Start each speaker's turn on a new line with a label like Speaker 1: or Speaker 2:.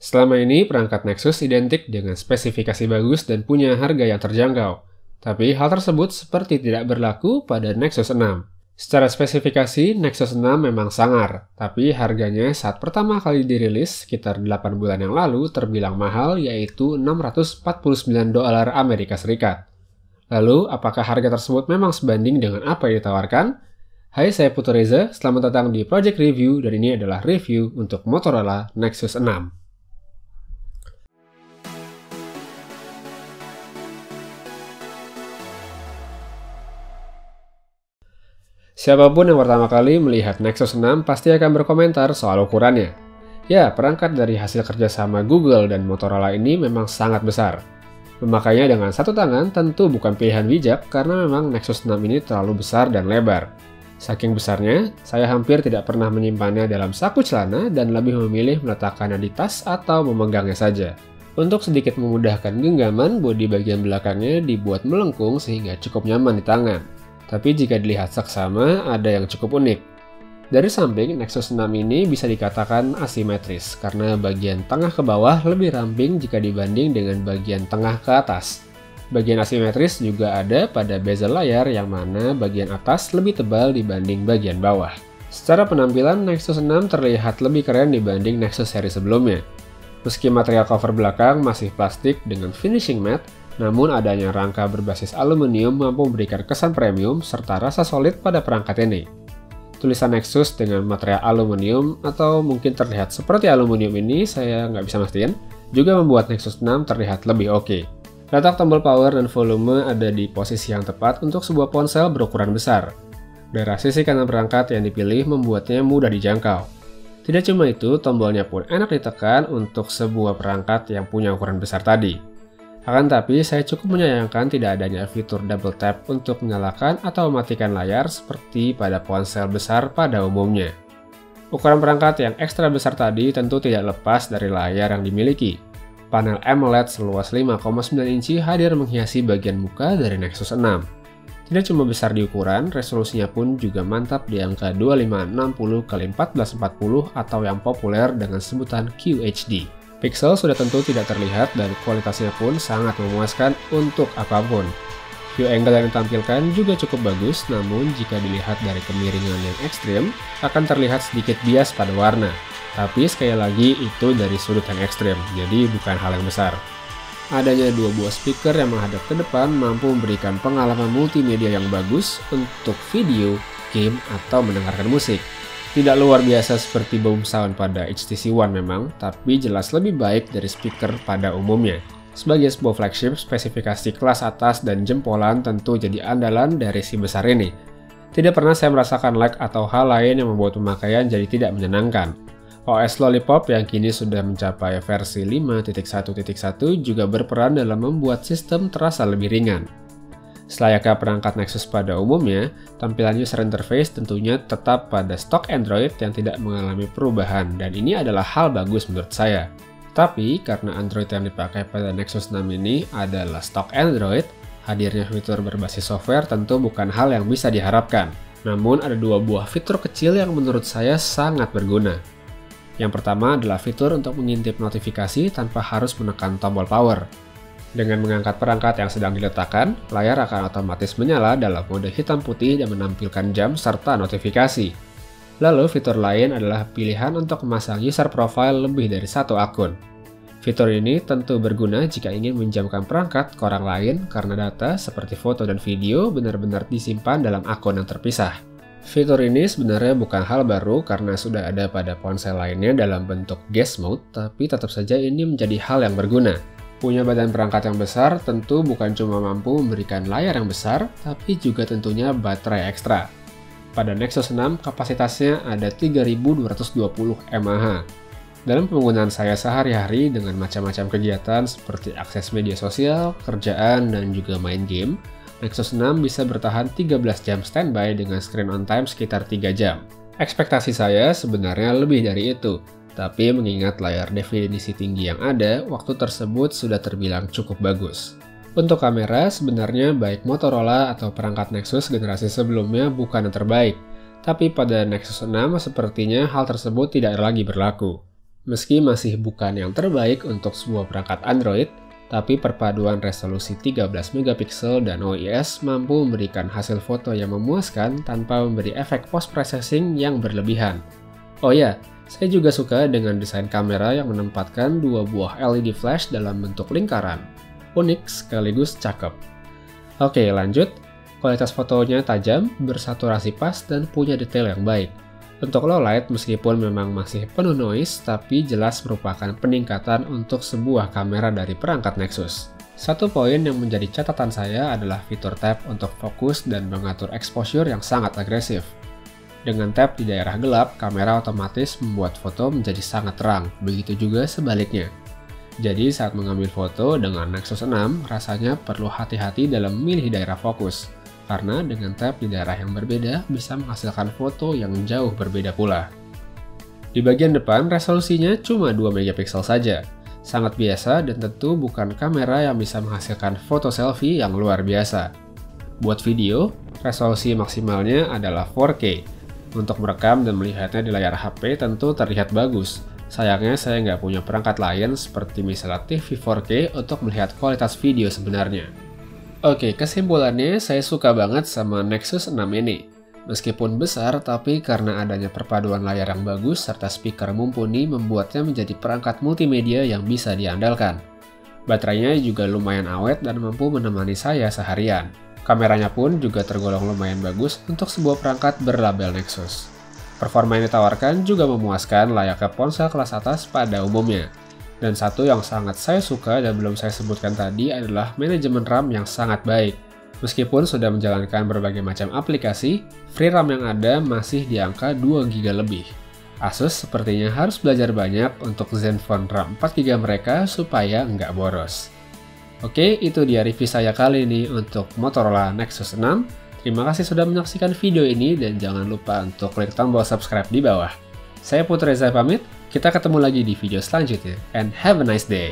Speaker 1: Selama ini, perangkat Nexus identik dengan spesifikasi bagus dan punya harga yang terjangkau. Tapi hal tersebut seperti tidak berlaku pada Nexus 6. Secara spesifikasi, Nexus 6 memang sangar, tapi harganya saat pertama kali dirilis sekitar 8 bulan yang lalu terbilang mahal, yaitu $649 Amerika Serikat. Lalu, apakah harga tersebut memang sebanding dengan apa yang ditawarkan? Hai, saya Putu Reza, selamat datang di Project Review, dan ini adalah review untuk Motorola Nexus 6. Siapapun yang pertama kali melihat Nexus 6 pasti akan berkomentar soal ukurannya. Ya, perangkat dari hasil kerjasama Google dan Motorola ini memang sangat besar. Memakainya dengan satu tangan tentu bukan pilihan bijak karena memang Nexus 6 ini terlalu besar dan lebar. Saking besarnya, saya hampir tidak pernah menyimpannya dalam saku celana dan lebih memilih meletakkannya di tas atau memegangnya saja. Untuk sedikit memudahkan genggaman, bodi bagian belakangnya dibuat melengkung sehingga cukup nyaman di tangan. Tapi jika dilihat seksama, ada yang cukup unik. Dari samping, Nexus 6 ini bisa dikatakan asimetris, karena bagian tengah ke bawah lebih ramping jika dibanding dengan bagian tengah ke atas. Bagian asimetris juga ada pada bezel layar yang mana bagian atas lebih tebal dibanding bagian bawah. Secara penampilan, Nexus 6 terlihat lebih keren dibanding Nexus seri sebelumnya. Meski material cover belakang masih plastik dengan finishing matte, namun adanya rangka berbasis aluminium mampu memberikan kesan premium serta rasa solid pada perangkat ini. Tulisan Nexus dengan material aluminium atau mungkin terlihat seperti aluminium ini, saya nggak bisa mastiin, juga membuat Nexus 6 terlihat lebih oke. Letak tombol power dan volume ada di posisi yang tepat untuk sebuah ponsel berukuran besar. Daerah sisi kanan perangkat yang dipilih membuatnya mudah dijangkau. Tidak cuma itu, tombolnya pun enak ditekan untuk sebuah perangkat yang punya ukuran besar tadi. Akan tapi, saya cukup menyayangkan tidak adanya fitur double tap untuk menyalakan atau mematikan layar seperti pada ponsel besar pada umumnya. Ukuran perangkat yang ekstra besar tadi tentu tidak lepas dari layar yang dimiliki. Panel AMOLED seluas 5,9 inci hadir menghiasi bagian muka dari Nexus 6. Tidak cuma besar di ukuran, resolusinya pun juga mantap di angka 2560x1440 atau yang populer dengan sebutan QHD. Pixel sudah tentu tidak terlihat dan kualitasnya pun sangat memuaskan untuk apapun. View angle yang ditampilkan juga cukup bagus, namun jika dilihat dari kemiringan yang ekstrim, akan terlihat sedikit bias pada warna. Tapi sekali lagi itu dari sudut yang ekstrim, jadi bukan hal yang besar. Adanya dua buah speaker yang menghadap ke depan mampu memberikan pengalaman multimedia yang bagus untuk video, game, atau mendengarkan musik. Tidak luar biasa seperti boom sound pada HTC One memang, tapi jelas lebih baik dari speaker pada umumnya. Sebagai sebuah flagship, spesifikasi kelas atas dan jempolan tentu jadi andalan dari si besar ini. Tidak pernah saya merasakan lag atau hal lain yang membuat pemakaian jadi tidak menyenangkan. OS Lollipop yang kini sudah mencapai versi 5.1.1 juga berperan dalam membuat sistem terasa lebih ringan. Selayaknya perangkat Nexus pada umumnya, tampilan user interface tentunya tetap pada stok Android yang tidak mengalami perubahan, dan ini adalah hal bagus menurut saya. Tapi, karena Android yang dipakai pada Nexus 6 ini adalah stok Android, hadirnya fitur berbasis software tentu bukan hal yang bisa diharapkan. Namun, ada dua buah fitur kecil yang menurut saya sangat berguna. Yang pertama adalah fitur untuk mengintip notifikasi tanpa harus menekan tombol power. Dengan mengangkat perangkat yang sedang diletakkan, layar akan otomatis menyala dalam mode hitam putih dan menampilkan jam serta notifikasi. Lalu fitur lain adalah pilihan untuk memasang user profile lebih dari satu akun. Fitur ini tentu berguna jika ingin menjamkan perangkat ke orang lain karena data seperti foto dan video benar-benar disimpan dalam akun yang terpisah. Fitur ini sebenarnya bukan hal baru karena sudah ada pada ponsel lainnya dalam bentuk guest mode, tapi tetap saja ini menjadi hal yang berguna. Punya badan perangkat yang besar tentu bukan cuma mampu memberikan layar yang besar, tapi juga tentunya baterai ekstra. Pada Nexus 6, kapasitasnya ada 3220 mAh. Dalam penggunaan saya sehari-hari dengan macam-macam kegiatan seperti akses media sosial, kerjaan, dan juga main game, Nexus 6 bisa bertahan 13 jam standby dengan screen on time sekitar 3 jam. Ekspektasi saya sebenarnya lebih dari itu. Tapi mengingat layar definisi tinggi yang ada, waktu tersebut sudah terbilang cukup bagus. Untuk kamera, sebenarnya baik Motorola atau perangkat Nexus generasi sebelumnya bukan yang terbaik. Tapi pada Nexus 6 sepertinya hal tersebut tidak lagi berlaku. Meski masih bukan yang terbaik untuk sebuah perangkat Android, tapi perpaduan resolusi 13 megapiksel dan OIS mampu memberikan hasil foto yang memuaskan tanpa memberi efek post-processing yang berlebihan. Oh ya, saya juga suka dengan desain kamera yang menempatkan dua buah LED flash dalam bentuk lingkaran. Unik sekaligus cakep. Oke, lanjut. Kualitas fotonya tajam, bersaturasi pas, dan punya detail yang baik. Untuk low light, meskipun memang masih penuh noise, tapi jelas merupakan peningkatan untuk sebuah kamera dari perangkat Nexus. Satu poin yang menjadi catatan saya adalah fitur tab untuk fokus dan mengatur exposure yang sangat agresif. Dengan tab di daerah gelap, kamera otomatis membuat foto menjadi sangat terang, begitu juga sebaliknya. Jadi saat mengambil foto dengan Nexus 6, rasanya perlu hati-hati dalam memilih daerah fokus. Karena dengan tab di daerah yang berbeda bisa menghasilkan foto yang jauh berbeda pula. Di bagian depan resolusinya cuma 2 megapiksel saja, sangat biasa dan tentu bukan kamera yang bisa menghasilkan foto selfie yang luar biasa. Buat video, resolusi maksimalnya adalah 4K. Untuk merekam dan melihatnya di layar HP tentu terlihat bagus. Sayangnya saya nggak punya perangkat lain seperti misalnya TV 4K untuk melihat kualitas video sebenarnya. Oke, kesimpulannya saya suka banget sama Nexus 6 ini. Meskipun besar, tapi karena adanya perpaduan layar yang bagus serta speaker mumpuni membuatnya menjadi perangkat multimedia yang bisa diandalkan. Baterainya juga lumayan awet dan mampu menemani saya seharian. Kameranya pun juga tergolong lumayan bagus untuk sebuah perangkat berlabel Nexus. Performa yang ditawarkan juga memuaskan layaknya ponsel kelas atas pada umumnya. Dan satu yang sangat saya suka dan belum saya sebutkan tadi adalah manajemen RAM yang sangat baik. Meskipun sudah menjalankan berbagai macam aplikasi, free RAM yang ada masih di angka 2 GB lebih. Asus sepertinya harus belajar banyak untuk Zenfone RAM 4 GB mereka supaya nggak boros. Oke, itu dia review saya kali ini untuk Motorola Nexus 6. Terima kasih sudah menyaksikan video ini dan jangan lupa untuk klik tombol subscribe di bawah. Saya Putra Reza pamit, kita ketemu lagi di video selanjutnya, and have a nice day!